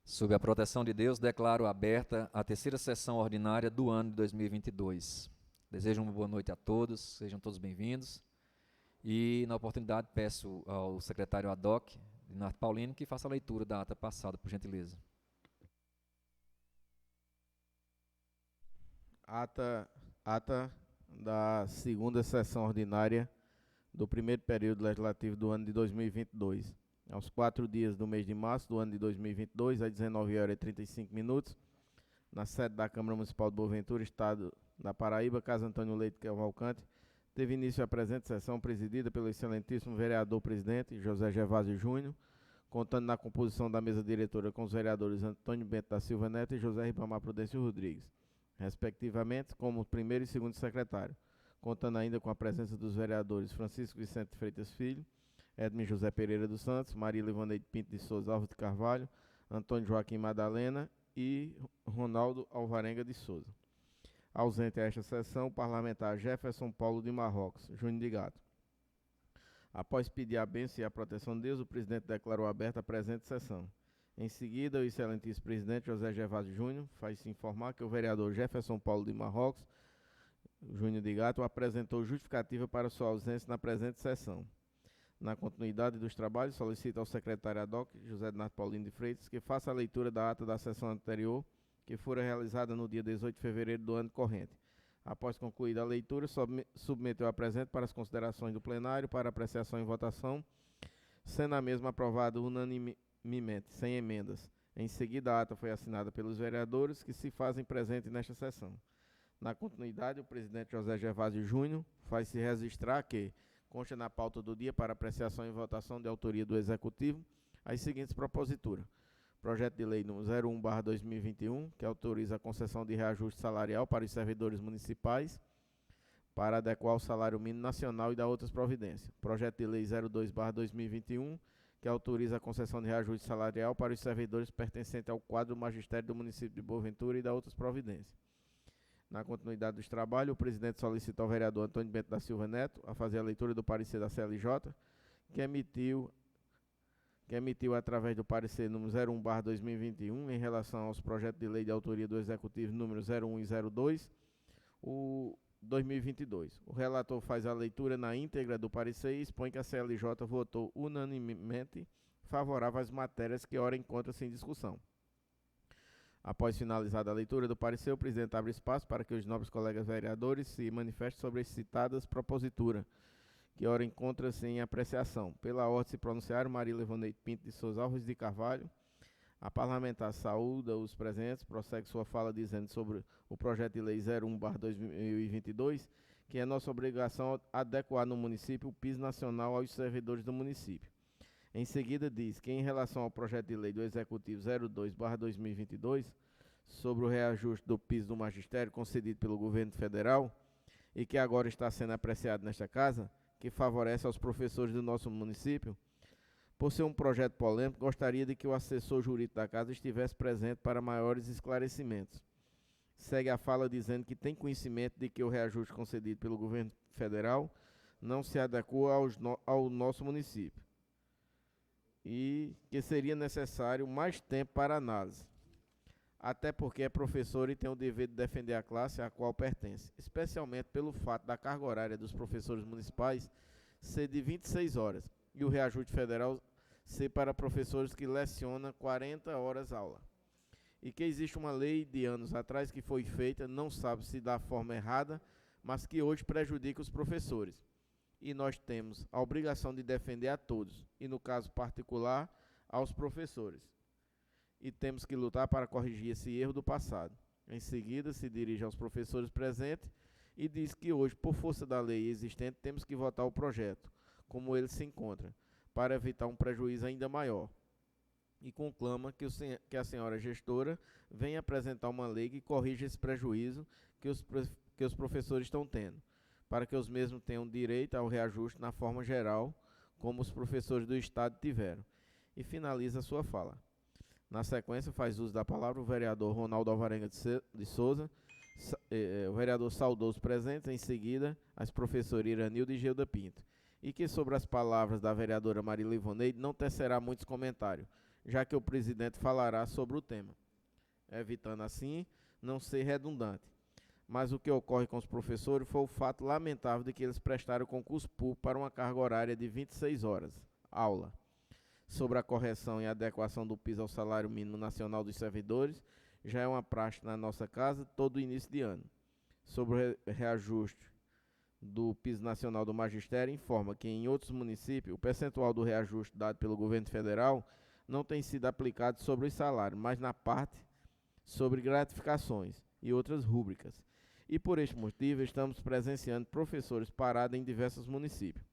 Sob a proteção de Deus, declaro aberta a terceira sessão ordinária do ano de 2022. Desejo uma boa noite a todos, sejam todos bem-vindos. E, na oportunidade, peço ao secretário ad hoc, Leonardo Paulino, que faça a leitura da ata passada, por gentileza. Ata da segunda sessão ordinária do primeiro período legislativo do ano de 2022. Aos 4 dias do mês de março do ano de 2022, às 19h35, na sede da Câmara Municipal de Boaventura, Estado da Paraíba, Casa Antônio Leite Cavalcante, teve início a presente sessão presidida pelo excelentíssimo vereador-presidente José Gervásio Júnior, contando na composição da mesa diretora com os vereadores Antônio Bento da Silva Neto e José Ribamar Prudêncio Rodrigues, respectivamente como primeiro e segundo secretário, contando ainda com a presença dos vereadores Francisco Vicente Freitas Filho, Edmir José Pereira dos Santos, Maria Livaneide Pinto de Souza Alves de Carvalho, Antônio Joaquim Madalena e Ronaldo Alvarenga de Souza. Ausente a esta sessão, o parlamentar Jefferson Paulo de Marrocos, Júnior de Gato. Após pedir a bênção e a proteção de Deus, o presidente declarou aberta a presente sessão. Em seguida, o excelentíssimo presidente José Gervásio Júnior faz-se informar que o vereador Jefferson Paulo de Marrocos, Júnior de Gato, apresentou justificativa para sua ausência na presente sessão. Na continuidade dos trabalhos, solicita ao secretário ad hoc, José Leonardo Paulino de Freitas, que faça a leitura da ata da sessão anterior, que fora realizada no dia 18 de fevereiro do ano corrente. Após concluída a leitura, submeteu a presente para as considerações do plenário para apreciação e votação, sendo a mesma aprovada unanimemente, sem emendas. Em seguida, a ata foi assinada pelos vereadores que se fazem presente nesta sessão. Na continuidade, o presidente José Gervásio Júnior faz-se registrar que consta na pauta do dia para apreciação e votação de autoria do Executivo as seguintes proposituras. Projeto de Lei número 01/2021, que autoriza a concessão de reajuste salarial para os servidores municipais para adequar o salário mínimo nacional e da outras providências. Projeto de Lei 02/2021, que autoriza a concessão de reajuste salarial para os servidores pertencentes ao quadro do magistério do município de Boaventura e da outras providências. Na continuidade dos trabalhos, o presidente solicita ao vereador Antônio Bento da Silva Neto a fazer a leitura do parecer da CLJ, que emitiu através do parecer número 01/2021 em relação aos projetos de lei de autoria do Executivo número 01 e 02, o 2022. O relator faz a leitura na íntegra do parecer e expõe que a CLJ votou unanimemente favorável às matérias que ora encontram-se em discussão. Após finalizada a leitura do parecer, o presidente abre espaço para que os nobres colegas vereadores se manifestem sobre as citadas proposituras, que ora encontra-se em apreciação. Pela ordem se pronunciaram Maria Livaneide Pinto de Souza Alves de Carvalho. A parlamentar saúda os presentes, prossegue sua fala dizendo sobre o projeto de lei 01/2022, que é nossa obrigação adequar no município o piso nacional aos servidores do município. Em seguida diz que em relação ao projeto de lei do Executivo 02/2022, sobre o reajuste do piso do magistério concedido pelo governo federal e que agora está sendo apreciado nesta casa, que favorece aos professores do nosso município, por ser um projeto polêmico, gostaria de que o assessor jurídico da casa estivesse presente para maiores esclarecimentos. Segue a fala dizendo que tem conhecimento de que o reajuste concedido pelo governo federal não se adequa ao nosso município e que seria necessário mais tempo para análise, até porque é professor e tem o dever de defender a classe à qual pertence, especialmente pelo fato da carga horária dos professores municipais ser de 26 horas e o reajuste federal ser para professores que lecionam 40 horas aula. E que existe uma lei de anos atrás que foi feita, não sabe se da forma errada, mas que hoje prejudica os professores. E nós temos a obrigação de defender a todos, e no caso particular, aos professores. E temos que lutar para corrigir esse erro do passado. Em seguida, se dirige aos professores presentes e diz que hoje, por força da lei existente, temos que votar o projeto, como ele se encontra, para evitar um prejuízo ainda maior. E conclama que a senhora gestora venha apresentar uma lei que corrija esse prejuízo que os professores estão tendo, para que os mesmos tenham direito ao reajuste na forma geral, como os professores do Estado tiveram. E finaliza a sua fala. Na sequência, faz uso da palavra o vereador Ronaldo Alvarenga de Souza, o vereador saudou os presentes, em seguida, as professoras Iranilda e Gilda Pinto. E que sobre as palavras da vereadora Maria Livaneide não tecerá muitos comentários, já que o presidente falará sobre o tema, evitando assim não ser redundante. Mas o que ocorre com os professores foi o fato lamentável de que eles prestaram o concurso público para uma carga horária de 26 horas, aula, sobre a correção e adequação do piso ao salário mínimo nacional dos servidores, já é uma praxe na nossa casa todo início de ano. Sobre o reajuste do piso nacional do magistério, informa que em outros municípios o percentual do reajuste dado pelo governo federal não tem sido aplicado sobre os salários, mas na parte sobre gratificações e outras rúbricas. E por este motivo estamos presenciando professores parados em diversos municípios.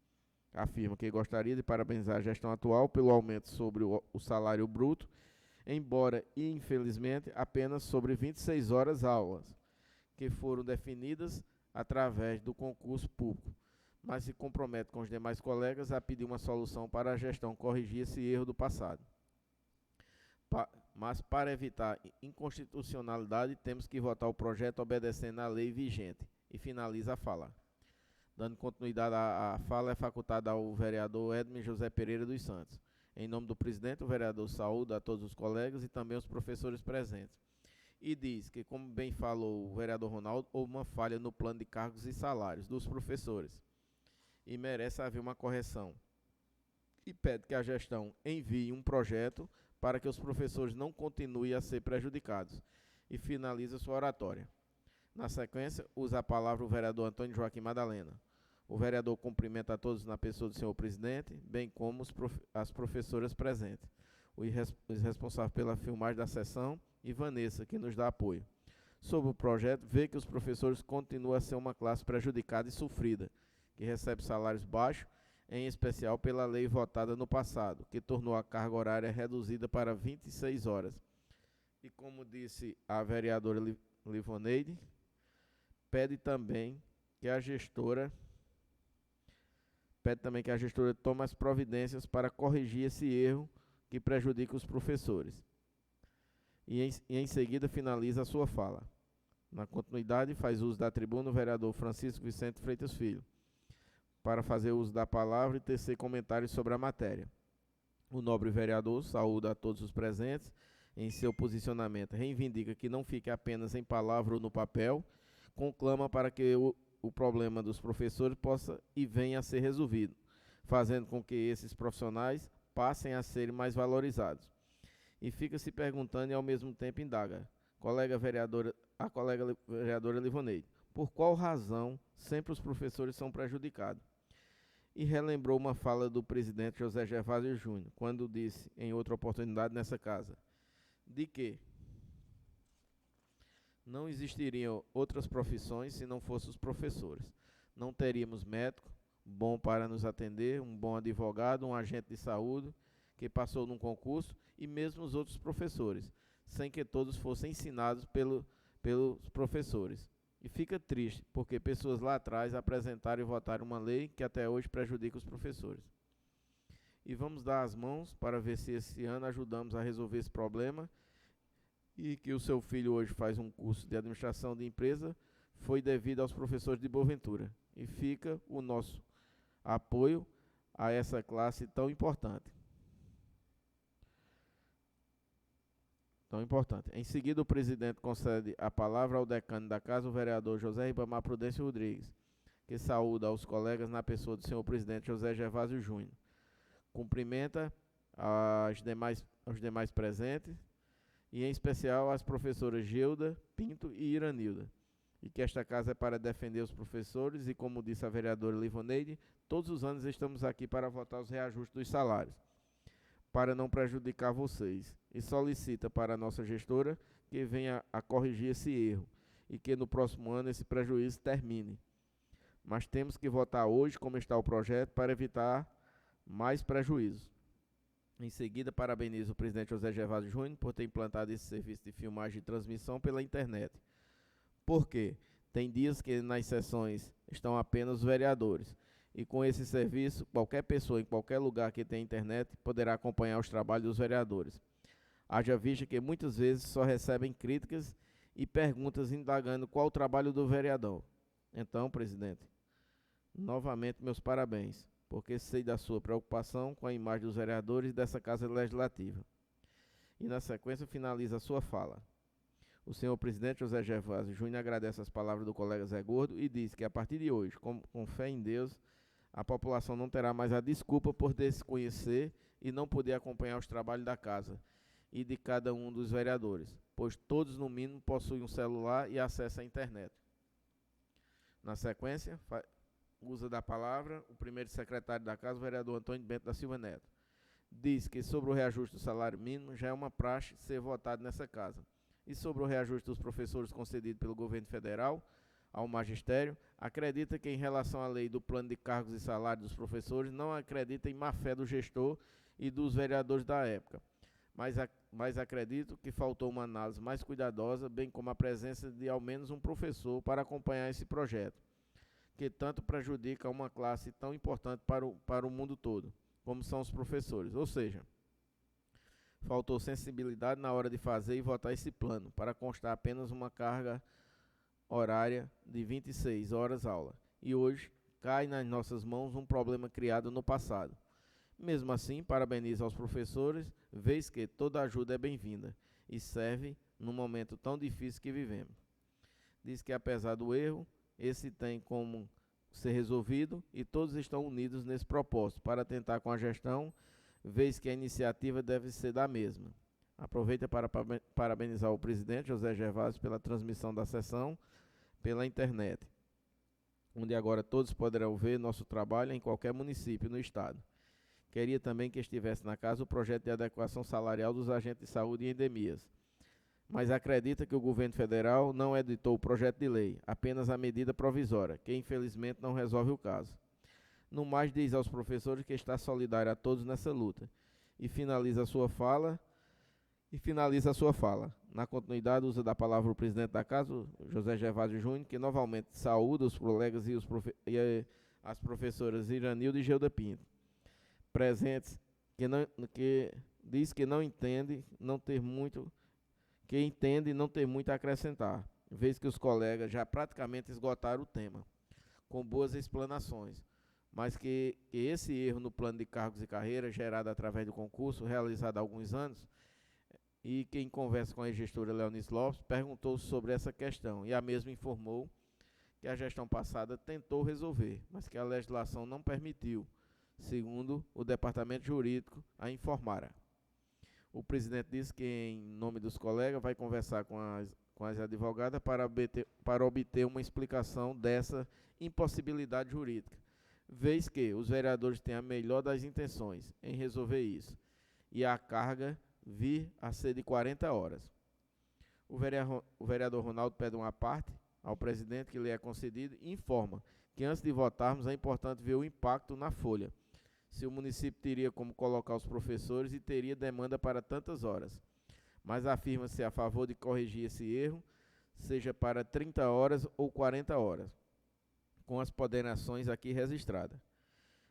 Afirma que gostaria de parabenizar a gestão atual pelo aumento sobre o salário bruto, embora, infelizmente, apenas sobre 26 horas aulas, que foram definidas através do concurso público, mas se compromete com os demais colegas a pedir uma solução para a gestão corrigir esse erro do passado. Mas para evitar inconstitucionalidade, temos que votar o projeto obedecendo à lei vigente. E finaliza a fala. Dando continuidade à fala, é facultada ao vereador Edmir José Pereira dos Santos. Em nome do presidente, o vereador saúda a todos os colegas e também os professores presentes. E diz que, como bem falou o vereador Ronaldo, houve uma falha no plano de cargos e salários dos professores e merece haver uma correção. E pede que a gestão envie um projeto para que os professores não continuem a ser prejudicados. E finaliza sua oratória. Na sequência, usa a palavra o vereador Antônio Joaquim Madalena. O vereador cumprimenta a todos na pessoa do senhor presidente, bem como as professoras presentes. Os responsáveis pela filmagem da sessão e Vanessa, que nos dá apoio. Sobre o projeto, vê que os professores continuam a ser uma classe prejudicada e sofrida, que recebe salários baixos, em especial pela lei votada no passado, que tornou a carga horária reduzida para 26 horas. E como disse a vereadora Livoneide, pede também que a gestora tome as providências para corrigir esse erro que prejudica os professores. E em seguida finaliza a sua fala. Na continuidade, faz uso da tribuna o vereador Francisco Vicente Freitas Filho, para fazer uso da palavra e tecer comentários sobre a matéria. O nobre vereador saúda a todos os presentes em seu posicionamento, reivindica que não fique apenas em palavra ou no papel, conclama para que o problema dos professores possa e venha a ser resolvido, fazendo com que esses profissionais passem a ser mais valorizados. E fica se perguntando e ao mesmo tempo indaga, a colega vereadora Livoneide, por qual razão sempre os professores são prejudicados? E relembrou uma fala do presidente José Gervásio Júnior, quando disse, em outra oportunidade nessa casa, de que não existiriam outras profissões se não fossem os professores. Não teríamos médico bom para nos atender, um bom advogado, um agente de saúde que passou num concurso e mesmo os outros professores, sem que todos fossem ensinados pelos professores. E fica triste, porque pessoas lá atrás apresentaram e votaram uma lei que até hoje prejudica os professores. E vamos dar as mãos para ver se esse ano ajudamos a resolver esse problema e que o seu filho hoje faz um curso de administração de empresa foi devido aos professores de Boaventura. E fica o nosso apoio a essa classe tão importante. Em seguida, o presidente concede a palavra ao decano da casa, o vereador José Ribamar Prudêncio Rodrigues, que saúda aos colegas na pessoa do senhor presidente José Gervásio Júnior. Cumprimenta os demais presentes e, em especial, as professoras Gilda, Pinto e Iranilda. E que esta casa é para defender os professores e, como disse a vereadora Livoneide, todos os anos estamos aqui para votar os reajustes dos salários, para não prejudicar vocês, e solicita para a nossa gestora que venha a corrigir esse erro e que no próximo ano esse prejuízo termine. Mas temos que votar hoje como está o projeto para evitar mais prejuízos. Em seguida, parabenizo o presidente José Gervásio Júnior por ter implantado esse serviço de filmagem e transmissão pela internet. Por quê? Tem dias que nas sessões estão apenas os vereadores. E com esse serviço, qualquer pessoa em qualquer lugar que tenha internet poderá acompanhar os trabalhos dos vereadores. Haja vista que muitas vezes só recebem críticas e perguntas indagando qual o trabalho do vereador. Então, presidente, novamente meus parabéns, porque sei da sua preocupação com a imagem dos vereadores dessa Casa Legislativa. e, na sequência, finaliza a sua fala. O senhor presidente José Gervásio Júnior agradece as palavras do colega Zé Gordo e diz que, a partir de hoje, com fé em Deus, a população não terá mais a desculpa por desconhecer e não poder acompanhar os trabalhos da casa e de cada um dos vereadores, pois todos, no mínimo, possuem um celular e acesso à internet. Na sequência, usa da palavra o primeiro secretário da casa, o vereador Antônio Bento da Silva Neto. Diz que sobre o reajuste do salário mínimo já é uma praxe ser votado nessa casa. E sobre o reajuste dos professores concedido pelo governo federal ao magistério, acredita que, em relação à lei do plano de cargos e salários dos professores, não acredita em má-fé do gestor e dos vereadores da época, mas acredito que faltou uma análise mais cuidadosa, bem como a presença de ao menos um professor para acompanhar esse projeto, que tanto prejudica uma classe tão importante para o mundo todo, como são os professores. Ou seja, faltou sensibilidade na hora de fazer e votar esse plano, para constar apenas uma carga horária de 26 horas aula. E hoje cai nas nossas mãos um problema criado no passado. Mesmo assim, parabenizo aos professores, vez que toda ajuda é bem-vinda e serve num momento tão difícil que vivemos. Diz que, apesar do erro, esse tem como ser resolvido e todos estão unidos nesse propósito para tentar com a gestão, vez que a iniciativa deve ser da mesma. Aproveita para parabenizar o presidente José Gervásio pela transmissão da sessão pela internet, onde agora todos poderão ver nosso trabalho em qualquer município no estado. Queria também que estivesse na casa o projeto de adequação salarial dos agentes de saúde e endemias, mas acredita que o governo federal não editou o projeto de lei, apenas a medida provisória, que infelizmente não resolve o caso. No mais, diz aos professores que está solidário a todos nessa luta, e finaliza a sua fala. Na continuidade, usa da palavra o presidente da casa, José Gervásio Júnior, que novamente saúda os colegas e as professoras Iranilda e Geuda Pinto, presentes, que diz que entende não ter muito a acrescentar, vez que os colegas já praticamente esgotaram o tema, com boas explanações, mas que esse erro no plano de cargos e carreiras gerado através do concurso realizado há alguns anos, e que, em conversa com a gestora Leonice Lopes, perguntou sobre essa questão, e a mesma informou que a gestão passada tentou resolver, mas que a legislação não permitiu, segundo o departamento jurídico a informara. O presidente disse que, em nome dos colegas, vai conversar com as advogadas para obter uma explicação dessa impossibilidade jurídica, vez que os vereadores têm a melhor das intenções em resolver isso, e a carga vir a ser de 40 horas. O vereador Ronaldo pede uma parte ao presidente que lhe é concedido e informa que, antes de votarmos, é importante ver o impacto na folha, se o município teria como colocar os professores e teria demanda para tantas horas, mas afirma-se a favor de corrigir esse erro, seja para 30 horas ou 40 horas, com as ponderações aqui registradas.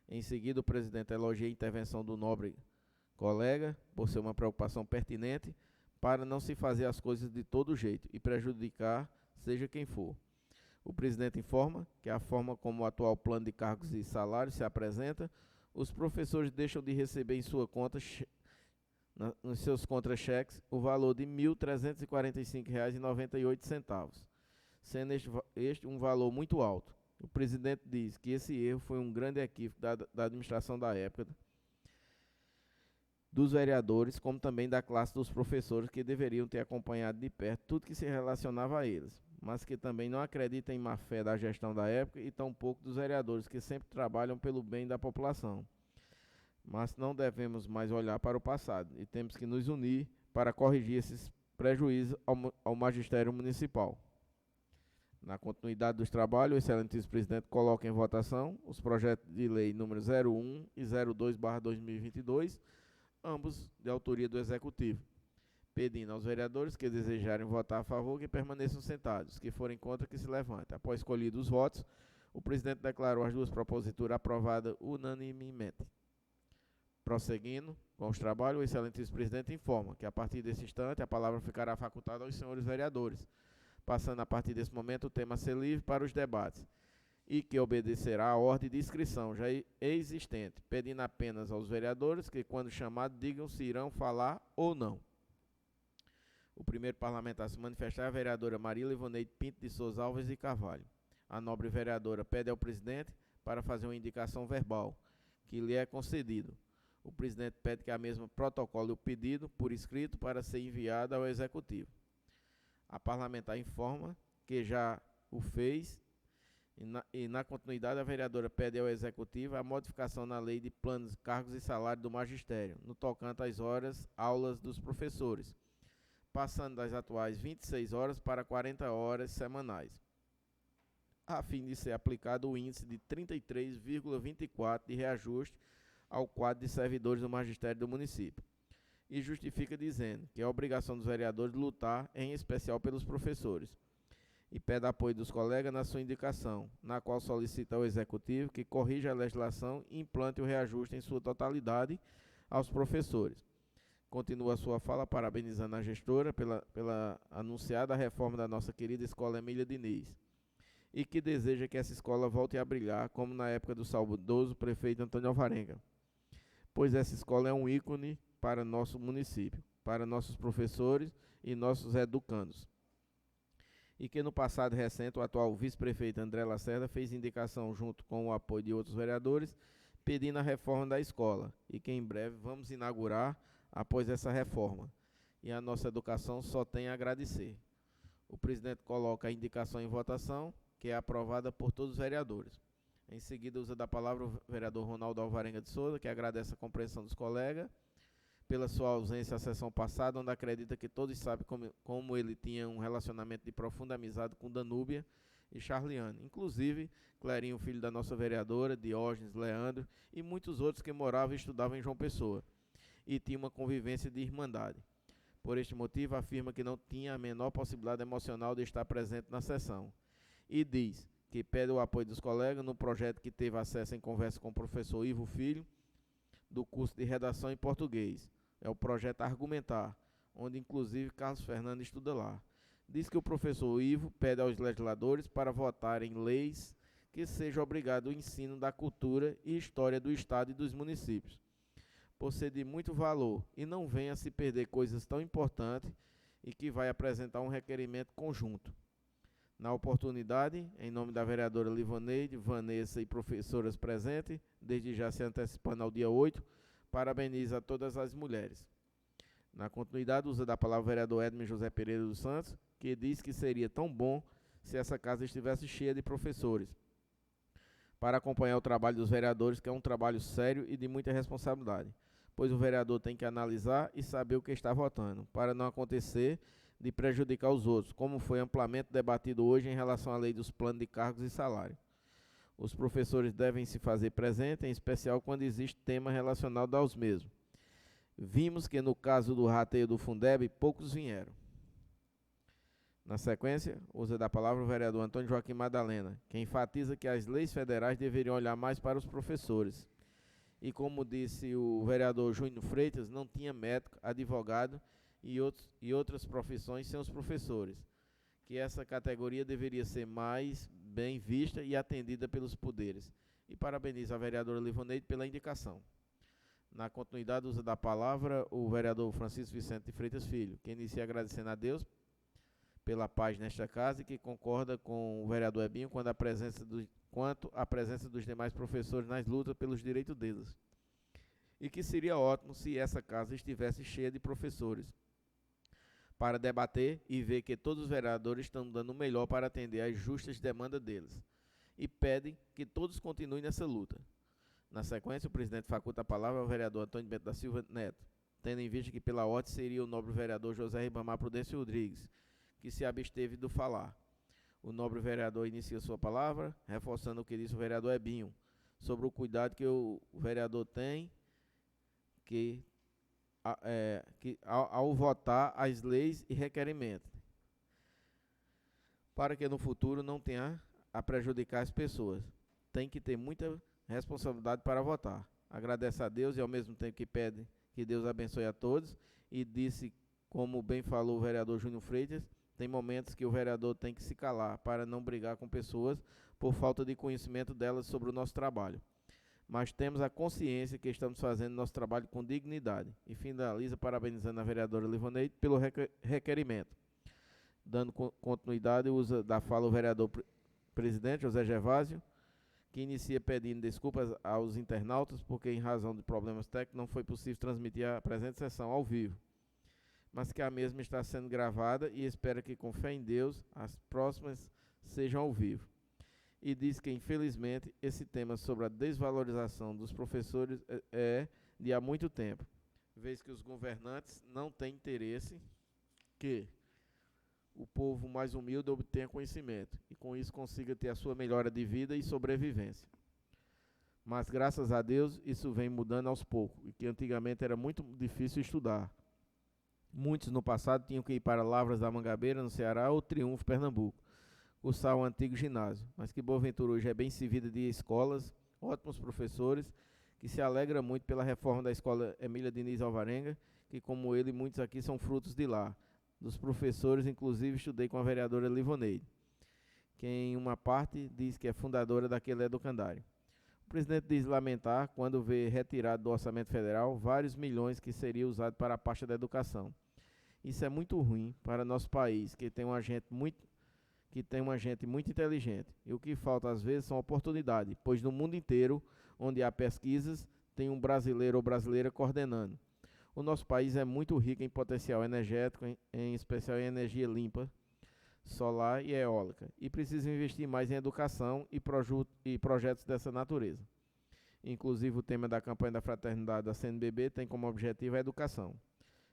Em seguida, o presidente elogia a intervenção do nobre colega, por ser uma preocupação pertinente, para não se fazer as coisas de todo jeito e prejudicar seja quem for. O presidente informa que a forma como o atual plano de cargos e salários se apresenta, os professores deixam de receber em sua conta, nos seus contra-cheques, o valor de R$ 1.345,98, sendo este um valor muito alto. O presidente diz que esse erro foi um grande equívoco da administração da época, dos vereadores, como também da classe dos professores, que deveriam ter acompanhado de perto tudo que se relacionava a eles, mas que também não acreditam em má-fé da gestão da época e tampouco dos vereadores, que sempre trabalham pelo bem da população. Mas não devemos mais olhar para o passado e temos que nos unir para corrigir esses prejuízos ao magistério municipal. Na continuidade dos trabalhos, o excelentíssimo presidente coloca em votação os projetos de lei número 01 e 02/2022, ambos de autoria do Executivo, pedindo aos vereadores que desejarem votar a favor que permaneçam sentados, que forem contra que se levantem. Após escolhidos os votos, o presidente declarou as duas proposituras aprovadas unanimemente. Prosseguindo com os trabalhos, o excelentíssimo presidente informa que, a partir desse instante, a palavra ficará facultada aos senhores vereadores, passando a partir desse momento o tema a ser livre para os debates, e que obedecerá à ordem de inscrição já existente, pedindo apenas aos vereadores que, quando chamados, digam se irão falar ou não. O primeiro parlamentar a se manifestar é a vereadora Marília Ivoneide Pinto de Souza Alves e Carvalho. A nobre vereadora pede ao presidente para fazer uma indicação verbal, que lhe é concedido. O presidente pede que a mesma protocole o pedido por escrito para ser enviado ao executivo. A parlamentar informa que já o fez e na continuidade a vereadora pede ao executivo a modificação na lei de planos, cargos e salário do magistério, no tocante às aulas dos professores, passando das atuais 26 horas para 40 horas semanais, a fim de ser aplicado o índice de 33,24 de reajuste ao quadro de servidores do magistério do município. E justifica dizendo que é obrigação dos vereadores lutar, em especial pelos professores. E pede apoio dos colegas na sua indicação, na qual solicita ao Executivo que corrija a legislação e implante o reajuste em sua totalidade aos professores. Continua a sua fala parabenizando a gestora pela anunciada reforma da nossa querida Escola Emília Diniz, e que deseja que essa escola volte a brilhar como na época do saudoso prefeito Antônio Alvarenga, pois essa escola é um ícone para nosso município, para nossos professores e nossos educandos. E que no passado recente o atual vice-prefeito André Lacerda fez indicação junto com o apoio de outros vereadores, pedindo a reforma da escola, e que em breve vamos inaugurar após essa reforma. E a nossa educação só tem a agradecer. O presidente coloca a indicação em votação, que é aprovada por todos os vereadores. Em seguida, usa da palavra o vereador Ronaldo Alvarenga de Souza, que agradece a compreensão dos colegas pela sua ausência à sessão passada, onde acredita que todos sabem como ele tinha um relacionamento de profunda amizade com Danúbia e Charliane. Inclusive, Clerinho, filho da nossa vereadora, Diógenes, Leandro e muitos outros que moravam e estudavam em João Pessoa e tinham uma convivência de irmandade. Por este motivo, afirma que não tinha a menor possibilidade emocional de estar presente na sessão. E diz que pede o apoio dos colegas no projeto que teve acesso em conversa com o professor Ivo Filho, do curso de redação em português. É o projeto Argumentar, onde inclusive Carlos Fernando estuda lá. Diz que o professor Ivo pede aos legisladores para votarem leis que seja obrigado o ensino da cultura e história do Estado e dos municípios, por ser de muito valor, e não venha se perder coisas tão importantes, e que vai apresentar um requerimento conjunto. Na oportunidade, em nome da vereadora Livoneide, Vanessa e professoras presentes, desde já se antecipando ao dia 8, parabeniza a todas as mulheres. Na continuidade, usa da palavra o vereador Edmund José Pereira dos Santos, que diz que seria tão bom se essa casa estivesse cheia de professores, para acompanhar o trabalho dos vereadores, que é um trabalho sério e de muita responsabilidade, pois o vereador tem que analisar e saber o que está votando, para não acontecer de prejudicar os outros, como foi amplamente debatido hoje em relação à lei dos planos de cargos e salário. Os professores devem se fazer presentes, em especial quando existe tema relacionado aos mesmos. Vimos que no caso do rateio do Fundeb, poucos vieram. Na sequência, usa da palavra o vereador Antônio Joaquim Madalena, que enfatiza que as leis federais deveriam olhar mais para os professores. E como disse o vereador Júnior Freitas, não tinha médico, advogado e outras profissões sem os professores, que essa categoria deveria ser mais bem vista e atendida pelos poderes. E parabeniza a vereadora Livoneide pela indicação. Na continuidade, usa da palavra o vereador Francisco Vicente de Freitas Filho, que inicia agradecendo a Deus pela paz nesta casa e que concorda com o vereador Ebinho quanto à presença dos demais professores nas lutas pelos direitos deles. E que seria ótimo se essa casa estivesse cheia de professores, para debater e ver que todos os vereadores estão dando o melhor para atender às justas demandas deles. E pedem que todos continuem nessa luta. Na sequência, o presidente faculta a palavra ao vereador Antônio Bento da Silva Neto, tendo em vista que pela ordem seria o nobre vereador José Ribamar Prudêncio Rodrigues, que se absteve do falar. O nobre vereador inicia sua palavra, reforçando o que disse o vereador Ebinho, sobre o cuidado que o vereador tem ao votar as leis e requerimentos, para que no futuro não tenha a prejudicar as pessoas. Tem que ter muita responsabilidade para votar. Agradece a Deus e ao mesmo tempo que pede que Deus abençoe a todos, e disse, como bem falou o vereador Júnior Freitas, tem momentos que o vereador tem que se calar para não brigar com pessoas por falta de conhecimento delas sobre o nosso trabalho. mas temos a consciência que estamos fazendo nosso trabalho com dignidade. E finaliza parabenizando a vereadora Livoneide pelo requerimento. Dando continuidade, usa da fala o vereador presidente José Gervásio, que inicia pedindo desculpas aos internautas, porque em razão de problemas técnicos não foi possível transmitir a presente sessão ao vivo, mas que a mesma está sendo gravada e espera que, com fé em Deus, as próximas sejam ao vivo. E diz que, infelizmente, esse tema sobre a desvalorização dos professores é de há muito tempo, vez que os governantes não têm interesse que o povo mais humilde obtenha conhecimento e com isso consiga ter a sua melhora de vida e sobrevivência. Mas graças a Deus isso vem mudando aos poucos, e que antigamente era muito difícil estudar. Muitos no passado tinham que ir para Lavras da Mangabeira, no Ceará, ou Triunfo, Pernambuco, cursar o antigo ginásio, mas que Boa Ventura hoje é bem servida de escolas, ótimos professores, que se alegra muito pela reforma da escola Emília Diniz Alvarenga, que como ele, muitos aqui são frutos de lá. Dos professores, inclusive, estudei com a vereadora Livoneide, que em uma parte diz que é fundadora daquele educandário. O presidente diz lamentar quando vê retirado do orçamento federal vários milhões que seriam usados para a pasta da educação. Isso é muito ruim para nosso país, que tem uma gente muito inteligente. E o que falta às vezes são oportunidades, pois no mundo inteiro, onde há pesquisas, tem um brasileiro ou brasileira coordenando. O nosso país é muito rico em potencial energético, em especial em energia limpa, solar e eólica, e precisa investir mais em educação e projetos dessa natureza. Inclusive, o tema da campanha da Fraternidade da CNBB tem como objetivo a educação.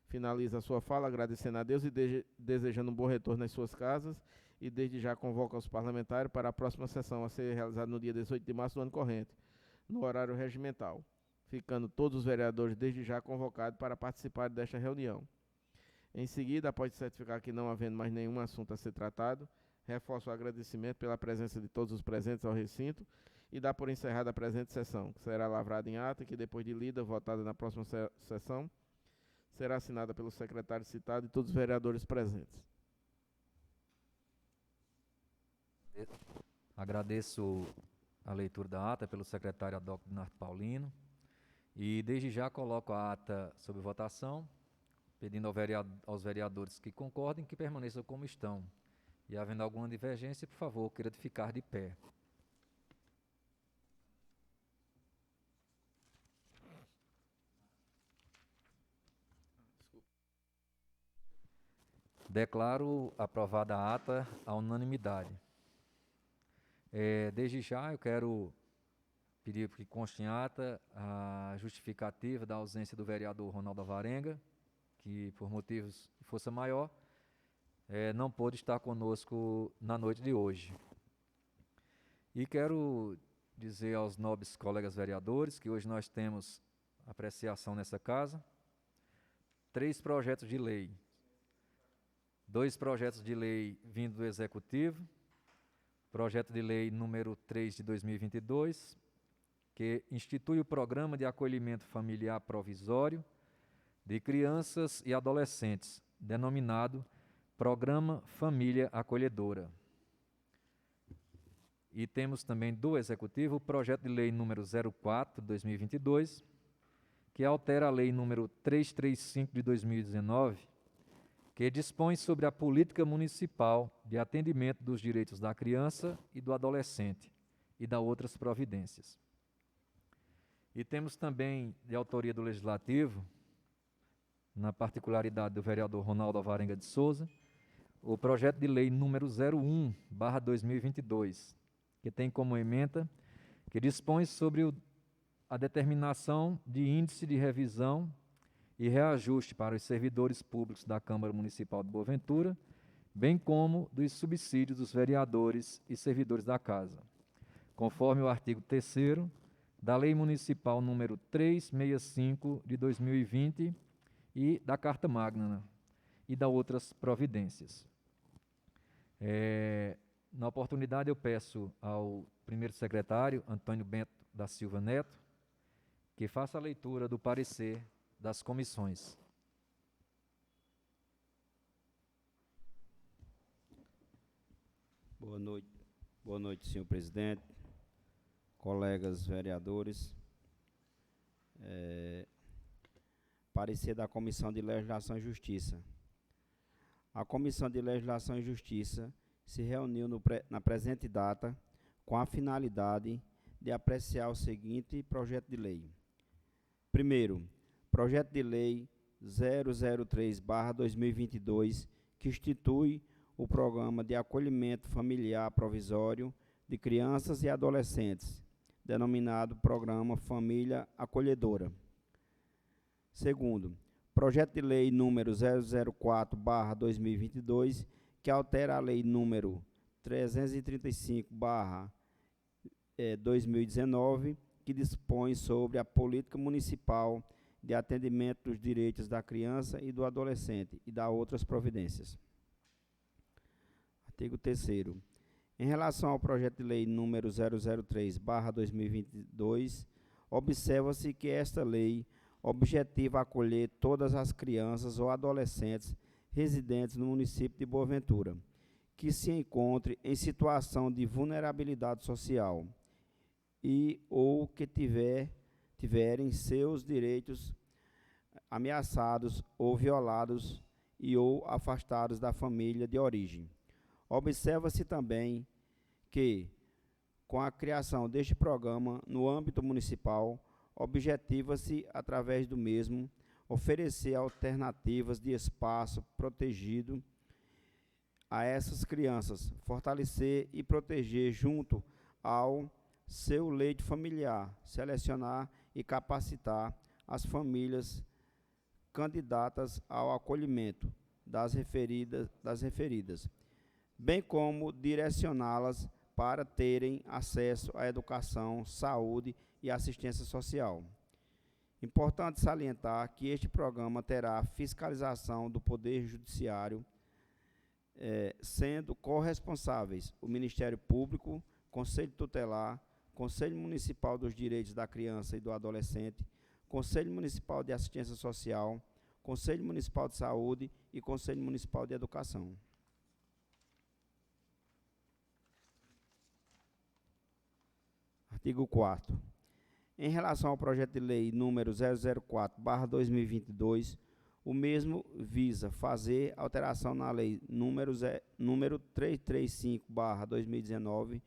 Finaliza a sua fala agradecendo a Deus e desejando um bom retorno às suas casas, e desde já convoca os parlamentares para a próxima sessão a ser realizada no dia 18 de março do ano corrente, no horário regimental, ficando todos os vereadores desde já convocados para participar desta reunião. Em seguida, após certificar que não havendo mais nenhum assunto a ser tratado, reforço o agradecimento pela presença de todos os presentes ao recinto e dá por encerrada a presente sessão, que será lavrada em ata e que, depois de lida, votada na próxima sessão, será assinada pelo secretário citado e todos os vereadores presentes. Agradeço a leitura da ata pelo secretário Adalto Narto Paulino. E desde já coloco a ata sob votação, pedindo aos vereadores que concordem que permaneçam como estão. E havendo alguma divergência, por favor, queira ficar de pé. Declaro aprovada a ata à unanimidade. Desde já eu quero pedir que conste em ata a justificativa da ausência do vereador Ronaldo Alvarenga, que por motivos de força maior não pôde estar conosco na noite de hoje. E quero dizer aos nobres colegas vereadores que hoje nós temos apreciação nessa casa, 3 projetos de lei, 2 projetos de lei vindo do Executivo, projeto de lei número 3 de 2022, que institui o Programa de Acolhimento Familiar Provisório de Crianças e Adolescentes, denominado Programa Família Acolhedora. E temos também do Executivo o projeto de lei número 04 de 2022, que altera a lei número 335 de 2019, que dispõe sobre a política municipal de atendimento dos direitos da criança e do adolescente e da outras providências. E temos também, de autoria do Legislativo, na particularidade do vereador Ronaldo Alvarenga de Souza, o projeto de lei número 01/2022, que tem como ementa que dispõe sobre a determinação de índice de revisão e reajuste para os servidores públicos da Câmara Municipal de Boa Ventura, bem como dos subsídios dos vereadores e servidores da Casa, conforme o artigo 3º da Lei Municipal número 365 de 2020 e da Carta Magna e da outras providências. Na oportunidade, eu peço ao primeiro secretário, Antônio Bento da Silva Neto, que faça a leitura do parecer das comissões. Boa noite, senhor presidente, colegas vereadores. Parecer da Comissão de Legislação e Justiça. A Comissão de Legislação e Justiça se reuniu na presente data com a finalidade de apreciar o seguinte projeto de lei. Primeiro, projeto de lei 003/2022, que institui o Programa de Acolhimento Familiar Provisório de Crianças e Adolescentes, denominado Programa Família Acolhedora. Segundo, projeto de lei número 004/2022, que altera a lei número 335/2019, que dispõe sobre a política municipal de atendimento dos direitos da criança e do adolescente e da outras providências. Artigo 3º. Em relação ao projeto de lei número 003/2022, observa-se que esta lei objetiva acolher todas as crianças ou adolescentes residentes no município de Boa Ventura, que se encontre em situação de vulnerabilidade social e ou que tiverem seus direitos ameaçados ou violados e ou afastados da família de origem. Observa-se também que, com a criação deste programa no âmbito municipal, objetiva-se, através do mesmo, oferecer alternativas de espaço protegido a essas crianças, fortalecer e proteger junto ao seu leito familiar, selecionar e capacitar as famílias candidatas ao acolhimento das referidas, bem como direcioná-las para terem acesso à educação, saúde e assistência social. Importante salientar que este programa terá fiscalização do Poder Judiciário, sendo corresponsáveis o Ministério Público, Conselho Tutelar, Conselho Municipal dos Direitos da Criança e do Adolescente, Conselho Municipal de Assistência Social, Conselho Municipal de Saúde e Conselho Municipal de Educação. Artigo 4º. Em relação ao projeto de lei número 004/2022, o mesmo visa fazer alteração na lei número 335/2019,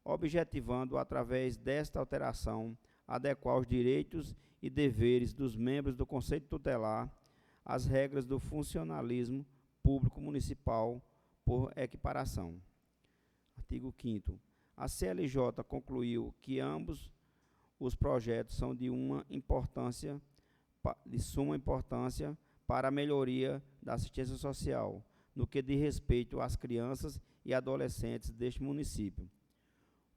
objetivando, através desta alteração, adequar os direitos e deveres dos membros do Conselho Tutelar às regras do funcionalismo público municipal por equiparação. Artigo 5º. A CLJ concluiu que ambos os projetos são de suma importância para a melhoria da assistência social, no que diz respeito às crianças e adolescentes deste município,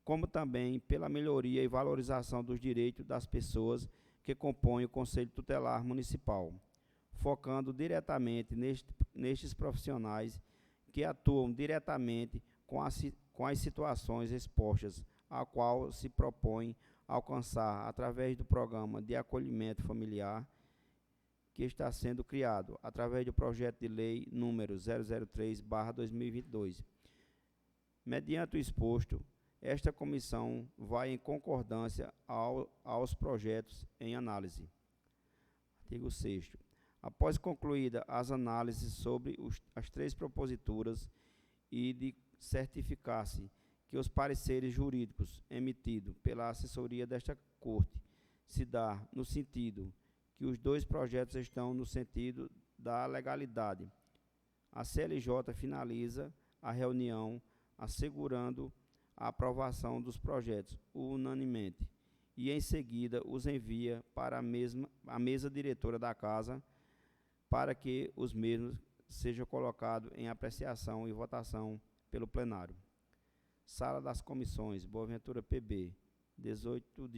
como também pela melhoria e valorização dos direitos das pessoas que compõem o Conselho Tutelar Municipal, focando diretamente nestes profissionais que atuam diretamente com as situações expostas, a qual se propõe alcançar através do Programa de Acolhimento Familiar, que está sendo criado através do projeto de lei número 003/2022. Mediante o exposto, esta comissão vai em concordância aos projetos em análise. Artigo 6º. Após concluídas as análises sobre as três proposituras e de certificar-se que os pareceres jurídicos emitidos pela assessoria desta Corte se dá no sentido que os dois projetos estão no sentido da legalidade, a CLJ finaliza a reunião assegurando a aprovação dos projetos unanimemente e, em seguida, os envia para a mesa diretora da Casa para que os mesmos sejam colocados em apreciação e votação pelo plenário. Sala das Comissões, Boa Ventura PB, 18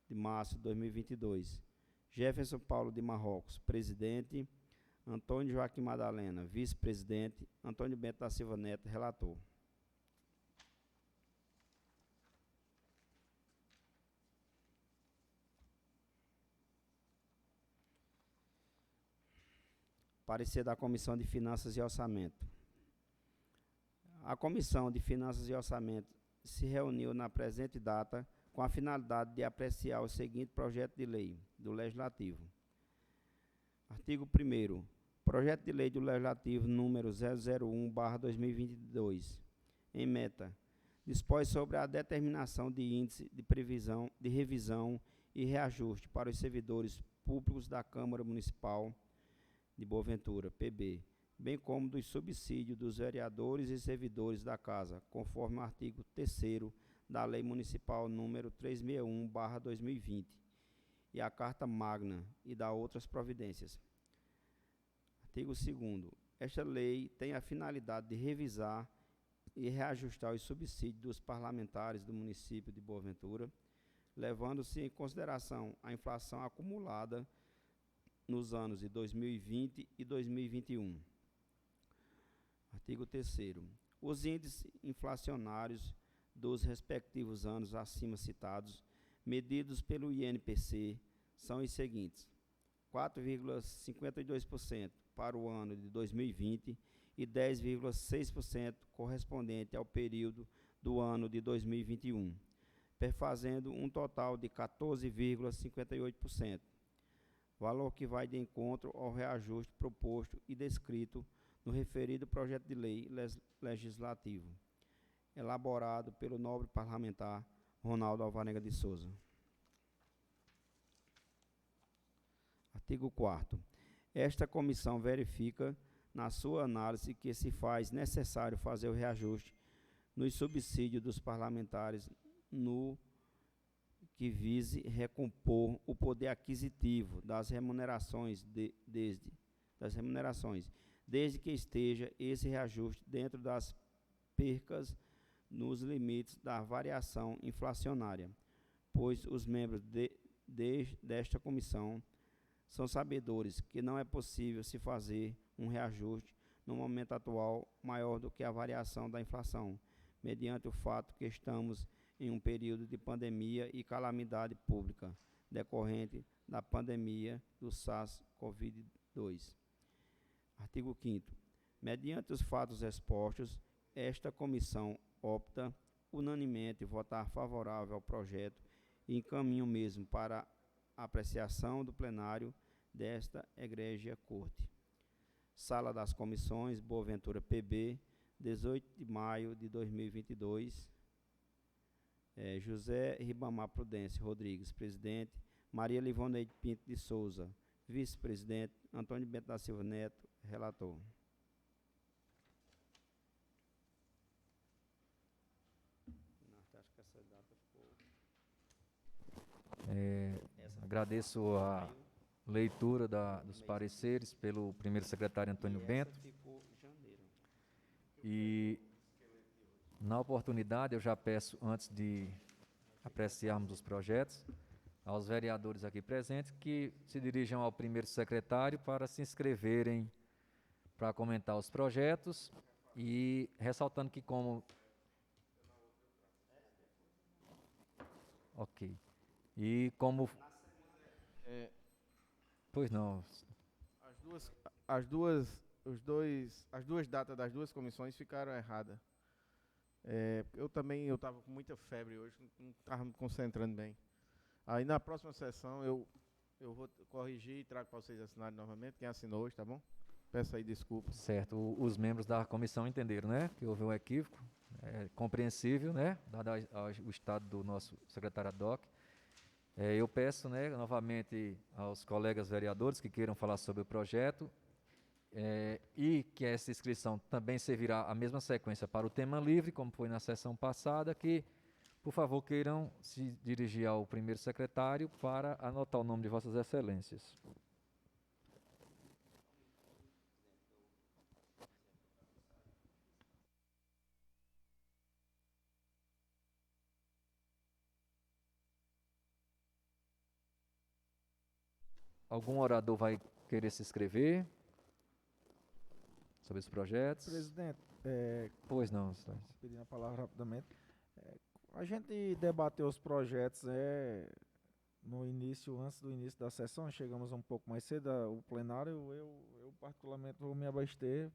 de março de 2022. Jefferson Paulo de Marrocos, presidente. Antônio Joaquim Madalena, vice-presidente. Antônio Bento da Silva Neto, relator. Parecer da Comissão de Finanças e Orçamento. A Comissão de Finanças e Orçamento se reuniu na presente data com a finalidade de apreciar o seguinte projeto de lei do Legislativo. Artigo 1º. Projeto de lei do Legislativo número 001/2022. Em meta, dispõe sobre a determinação de índice de previsão de revisão e reajuste para os servidores públicos da Câmara Municipal de Boaventura, PB, bem como dos subsídios dos vereadores e servidores da Casa, conforme o artigo 3º da Lei Municipal número 361/2020 e a Carta Magna e da outras providências. Artigo 2º. Esta lei tem a finalidade de revisar e reajustar os subsídios dos parlamentares do município de Boaventura, levando-se em consideração a inflação acumulada nos anos de 2020 e 2021. Artigo 3º. Os índices inflacionários dos respectivos anos acima citados, medidos pelo INPC, são os seguintes: 4,52% para o ano de 2020 e 10,6% correspondente ao período do ano de 2021, perfazendo um total de 14,58%, valor que vai de encontro ao reajuste proposto e descrito no referido projeto de lei legislativo, elaborado pelo nobre parlamentar Ronaldo Alvarenga de Souza. Artigo 4º. Esta comissão verifica, na sua análise, que se faz necessário fazer o reajuste nos subsídios dos parlamentares no que vise recompor o poder aquisitivo das remunerações, desde que esteja esse reajuste dentro das percas nos limites da variação inflacionária, pois os membros desta comissão são sabedores que não é possível se fazer um reajuste no momento atual maior do que a variação da inflação, mediante o fato que estamos em um período de pandemia e calamidade pública, decorrente da pandemia do SARS-CoV-2. Artigo 5º. Mediante os fatos expostos, esta comissão opta unanimemente votar favorável ao projeto e encaminha o mesmo para apreciação do plenário desta egrégia Corte. Sala das Comissões, Boaventura, PB, 18 de maio de 2022. José Ribamar Prudêncio Rodrigues, presidente. Maria Livoneide Pinto de Souza, vice-presidente. Antônio Bento da Silva Neto, relator. Agradeço a leitura dos pareceres pelo primeiro secretário Antônio Bento. E, na oportunidade, eu já peço, antes de apreciarmos os projetos, aos vereadores aqui presentes que se dirijam ao primeiro secretário para se inscreverem para comentar os projetos e ressaltando que como... Ok. E como... Pois não. As duas datas das duas comissões ficaram erradas. Eu estava com muita febre hoje, não estava me concentrando bem. Aí na próxima sessão eu vou corrigir e trago para vocês assinarem novamente. Quem assinou hoje, tá bom? Peço aí desculpas. Certo, os membros da comissão entenderam, né? Que houve um equívoco, compreensível, né? Dado o estado do nosso secretário ad hoc. Eu peço, né, novamente aos colegas vereadores que queiram falar sobre o projeto e que essa inscrição também servirá a mesma sequência para o tema livre, como foi na sessão passada, que, por favor, queiram se dirigir ao primeiro secretário para anotar o nome de Vossas Excelências. Algum orador vai querer se inscrever sobre os projetos? Presidente, Pois não, pedindo a palavra rapidamente. A gente debateu os projetos no início, antes do início da sessão, chegamos um pouco mais cedo ao plenário. Eu particularmente vou me abster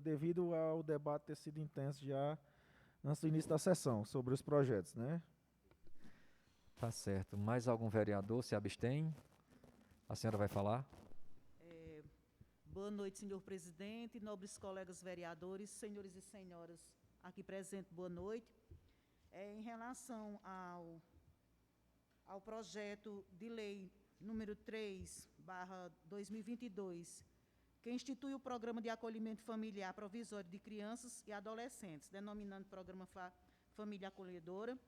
devido ao debate ter sido intenso já antes do início da sessão sobre os projetos, né? Tá certo. Mais algum vereador se abstém? A senhora vai falar? Boa noite, senhor presidente, nobres colegas vereadores, senhores e senhoras aqui presentes, boa noite. Em relação ao projeto de lei número 3/2022, que institui o Programa de Acolhimento Familiar Provisório de Crianças e Adolescentes, denominando Programa Família Acolhedora.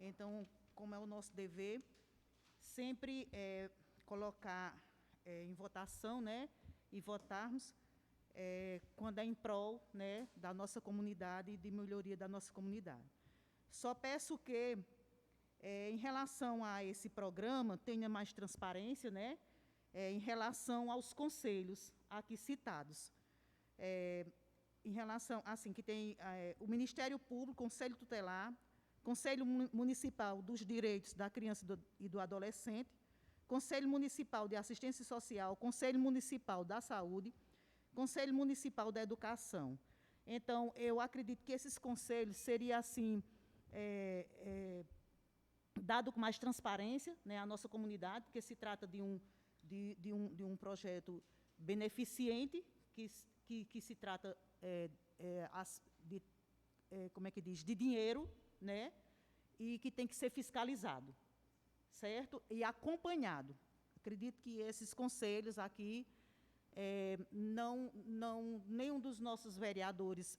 Então, como é o nosso dever, sempre colocar em votação, né, e votarmos quando é em prol, né, da nossa comunidade e de melhoria da nossa comunidade. Só peço que, em relação a esse programa, tenha mais transparência, né, em relação aos conselhos aqui citados. Em relação, assim, que tem o Ministério Público, Conselho Tutelar, Conselho Municipal dos Direitos da Criança e do Adolescente, Conselho Municipal de Assistência Social, Conselho Municipal da Saúde, Conselho Municipal da Educação. Então, eu acredito que esses conselhos seriam, assim, dado com mais transparência, né, à nossa comunidade, porque se trata de um projeto beneficente, que se trata como é que diz, de dinheiro, né, e que tem que ser fiscalizado, certo? E acompanhado. Acredito que esses conselhos aqui, nenhum dos nossos vereadores,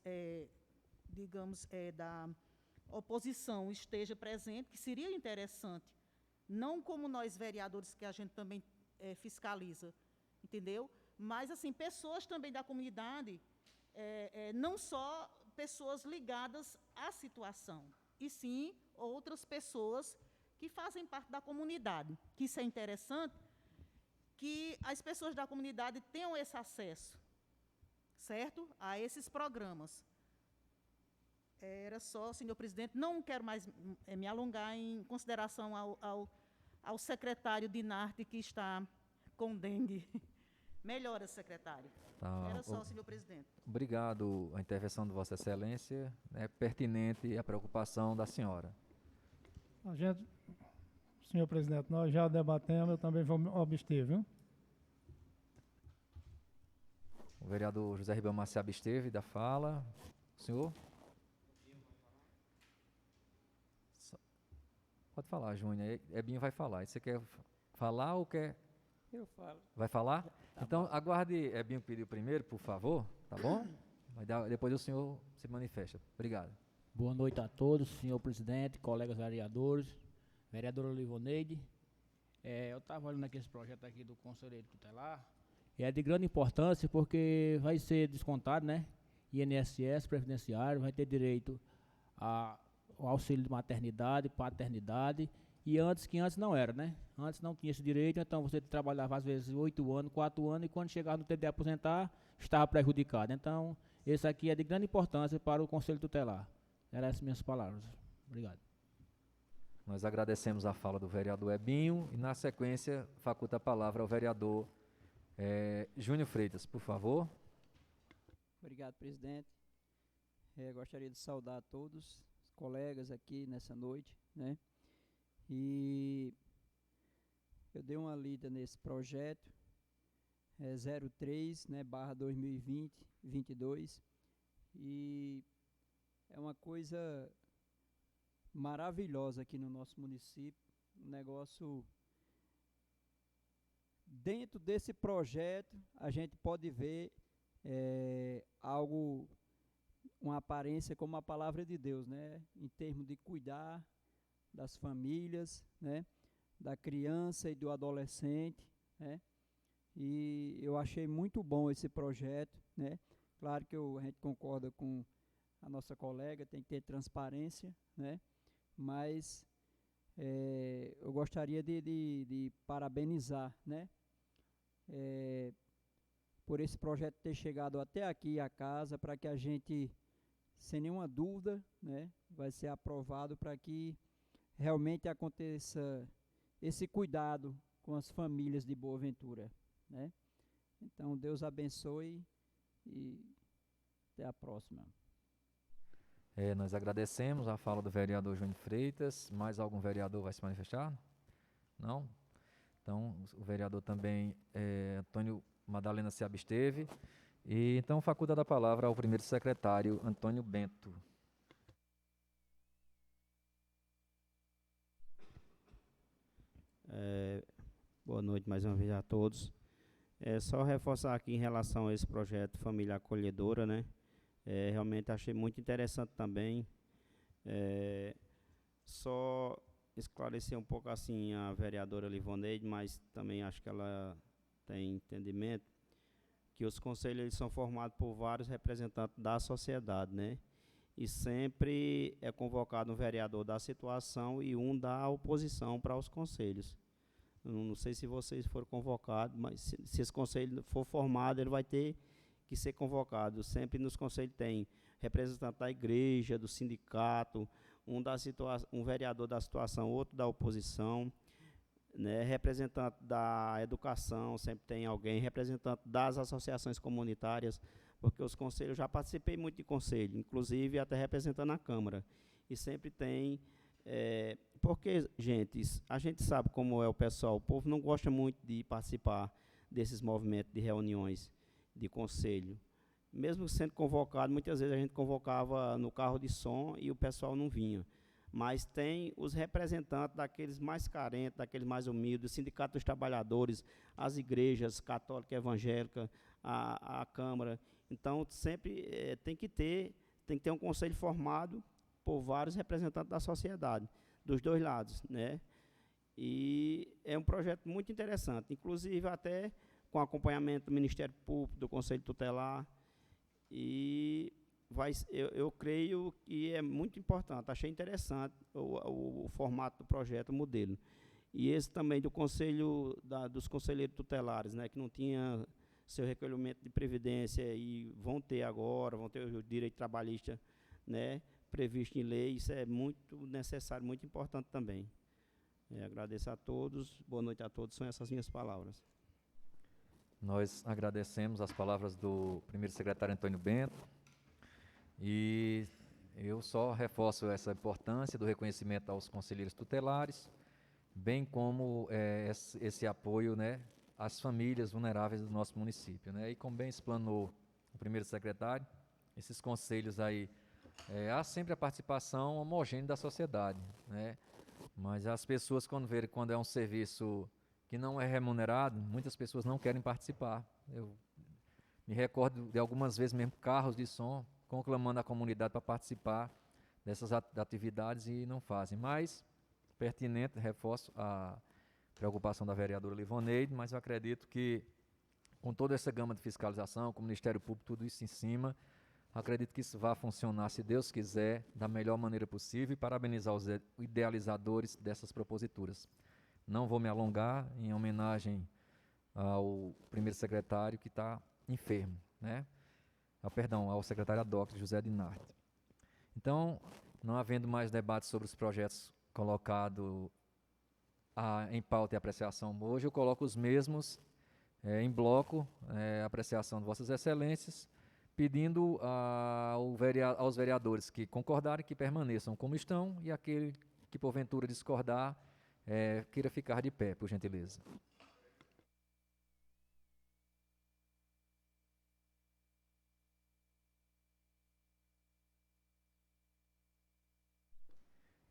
digamos, da oposição esteja presente, que seria interessante, não como nós vereadores, que a gente também fiscaliza, entendeu? Mas, assim, pessoas também da comunidade, não só pessoas ligadas à situação, e sim outras pessoas que fazem parte da comunidade, que isso é interessante, que as pessoas da comunidade tenham esse acesso, certo? A esses programas. Era só, senhor presidente, não quero mais me alongar em consideração ao secretário Dinarte, que está com dengue. Melhora, secretário. Tá. Era só, senhor presidente. Obrigado. A intervenção de Vossa Excelência é pertinente à preocupação da senhora. Senhor presidente, nós já debatemos, eu também vou me abster, viu? O vereador José Ribamar se absteve da fala. O senhor? Pode falar, Júnior. Ebinho vai falar. Você quer falar ou quer... Eu falo. Vai falar? Tá então, bom. aguarde Ebinho pedir primeiro, por favor, tá bom? Depois o senhor se manifesta. Obrigado. Boa noite a todos, senhor presidente, colegas vereadores, vereadora Livoneide. Eu estava olhando aqui esse projeto aqui do Conselheiro Tutelar, e é de grande importância porque vai ser descontado, né? INSS, previdenciário, vai ter direito ao auxílio de maternidade, paternidade, e antes não era, né? Antes não tinha esse direito, então você trabalhava às vezes 8 anos, 4 anos, e quando chegava no tempo de aposentar, estava prejudicado. Então, esse aqui é de grande importância para o Conselho Tutelar. Eram essas minhas palavras. Obrigado. Nós agradecemos a fala do vereador Ebinho e, na sequência, faculta a palavra ao vereador Júnior Freitas, por favor. Obrigado, presidente. Gostaria de saudar a todos os colegas aqui nessa noite, né? E eu dei uma lida nesse projeto, 03, né, /2020-22, e é uma coisa maravilhosa aqui no nosso município, um negócio. Dentro desse projeto, a gente pode ver algo, uma aparência como a palavra de Deus, né, em termos de cuidar das famílias, né, da criança e do adolescente, né, e eu achei muito bom esse projeto, né. Claro que a gente concorda com a nossa colega, tem que ter transparência, né, mas eu gostaria de parabenizar, né, por esse projeto ter chegado até aqui a casa, para que a gente, sem nenhuma dúvida, né, vai ser aprovado para que realmente aconteça esse cuidado com as famílias de Boa Ventura, né? Então, Deus abençoe e até a próxima. Nós agradecemos a fala do vereador Júnior Freitas. Mais algum vereador vai se manifestar? Não? Então, o vereador também, Antônio Madalena, se absteve. E então faculta da palavra ao primeiro secretário, Antônio Bento. Boa noite mais uma vez a todos. Só reforçar aqui em relação a esse projeto Família Acolhedora, né? Realmente achei muito interessante também. Só esclarecer um pouco assim a vereadora Livoneide, mas também acho que ela tem entendimento, que os conselhos eles são formados por vários representantes da sociedade, né? E sempre é convocado um vereador da situação e um da oposição para os conselhos. Não sei se vocês foram convocados, mas se esse conselho for formado, ele vai ter que ser convocado. Sempre nos conselhos tem representante da igreja, do sindicato, um vereador da situação, outro da oposição, né? Representante da educação, sempre tem alguém, representante das associações comunitárias, porque os conselhos, eu já participei muito de conselho, inclusive até representando a Câmara, e sempre tem, porque, gente, a gente sabe como é o pessoal, o povo não gosta muito de participar desses movimentos de reuniões de conselho, mesmo sendo convocado, muitas vezes a gente convocava no carro de som e o pessoal não vinha. Mas tem os representantes daqueles mais carentes, daqueles mais humildes, o Sindicato dos Trabalhadores, as igrejas católica e evangélica, a Câmara. Então, sempre tem que ter um conselho formado por vários representantes da sociedade, dos dois lados, né? E é um projeto muito interessante, inclusive até com acompanhamento do Ministério Público, do Conselho Tutelar, e eu creio que é muito importante, achei interessante o formato do projeto, o modelo. E esse também do Conselho, dos Conselheiros Tutelares, né, que não tinha seu recolhimento de previdência e vão ter agora, vão ter o direito trabalhista, né, previsto em lei, isso é muito necessário, muito importante também. Agradeço a todos, boa noite a todos, são essas minhas palavras. Nós agradecemos as palavras do primeiro secretário Antônio Bento e eu só reforço essa importância do reconhecimento aos conselheiros tutelares, bem como esse apoio, né, às famílias vulneráveis do nosso município, né? E como bem explanou o primeiro secretário, esses conselhos aí, há sempre a participação homogênea da sociedade, né? Mas as pessoas quando é um serviço que não é remunerado, muitas pessoas não querem participar. Eu me recordo de algumas vezes mesmo carros de som conclamando a comunidade para participar dessas atividades e não fazem. Mas, pertinente, reforço a preocupação da vereadora Livoneide, mas eu acredito que com toda essa gama de fiscalização, com o Ministério Público, tudo isso em cima, acredito que isso vai funcionar, se Deus quiser, da melhor maneira possível e parabenizar os idealizadores dessas proposituras. Não vou me alongar em homenagem ao primeiro secretário que está enfermo, né? Ao secretário Adocto, José Dinarte. Então, não havendo mais debates sobre os projetos colocados em pauta e apreciação hoje, eu coloco os mesmos em bloco, apreciação de Vossas Excelências, pedindo aos vereadores que concordarem que permaneçam como estão e aquele que porventura discordar, queira ficar de pé, por gentileza.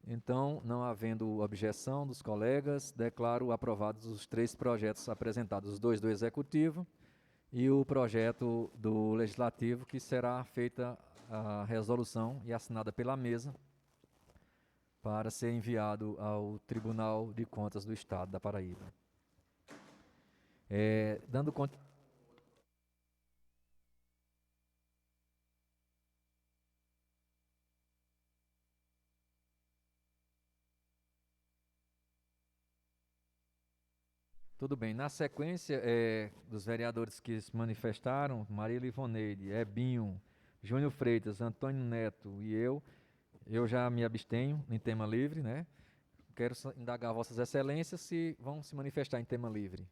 Então, não havendo objeção dos colegas, declaro aprovados os 3 projetos apresentados, os 2 do Executivo e o projeto do Legislativo, que será feita a resolução e assinada pela mesa para ser enviado ao Tribunal de Contas do Estado da Paraíba. Dando conta... Tudo bem. Na sequência, dos vereadores que se manifestaram, Maria Livoneide, Ebinho, Júnior Freitas, Antônio Neto e eu já me abstenho em tema livre, né? Quero indagar Vossas Excelências se vão se manifestar em tema livre.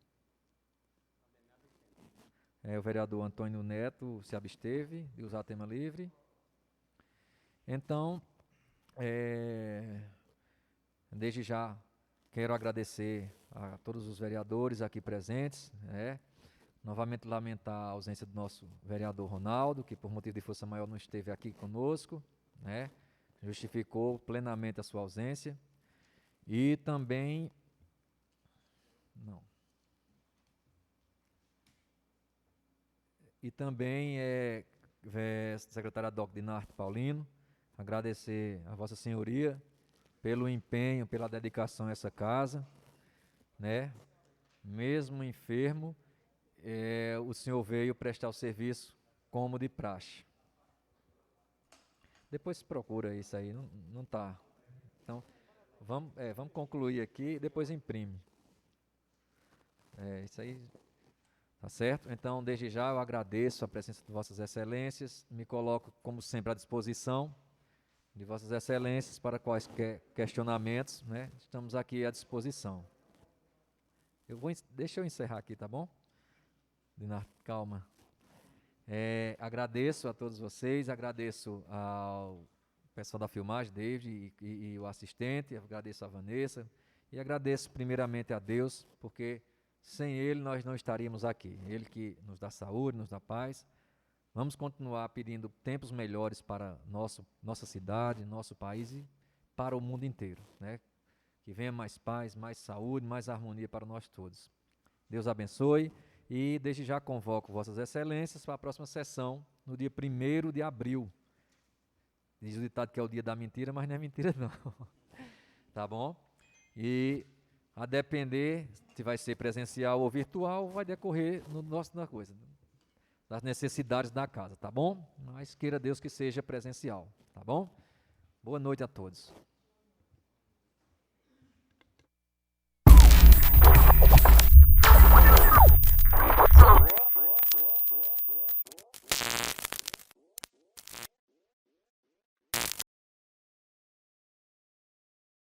O vereador Antônio Neto se absteve de usar tema livre. Então, desde já, quero agradecer a todos os vereadores aqui presentes, novamente lamentar a ausência do nosso vereador Ronaldo, que por motivo de força maior não esteve aqui conosco, justificou plenamente a sua ausência. E também, secretária Doc Dinarte Paulino, agradecer a Vossa Senhoria pelo empenho, pela dedicação a essa casa, mesmo enfermo, o senhor veio prestar o serviço como de praxe. Depois se procura isso aí, não está. Então, vamos concluir aqui, depois imprime. Isso aí, tá certo? Então, desde já eu agradeço a presença de Vossas Excelências, me coloco, como sempre, à disposição de Vossas Excelências para quaisquer questionamentos, estamos aqui à disposição. Deixa eu encerrar aqui, tá bom? Dinarte, calma. Agradeço a todos vocês, agradeço ao pessoal da filmagem, David e o assistente, agradeço a Vanessa e agradeço primeiramente a Deus, porque sem Ele nós não estaríamos aqui. Ele que nos dá saúde, nos dá paz. Vamos continuar pedindo tempos melhores para nossa cidade, nosso país e para o mundo inteiro, Que venha mais paz, mais saúde, mais harmonia para nós todos. Deus abençoe. E desde já convoco Vossas Excelências para a próxima sessão, no dia 1º de abril. Diz o ditado que é o dia da mentira, mas não é mentira não. Tá bom? E a depender se vai ser presencial ou virtual, vai decorrer das necessidades da casa, tá bom? Mas queira Deus que seja presencial, tá bom? Boa noite a todos.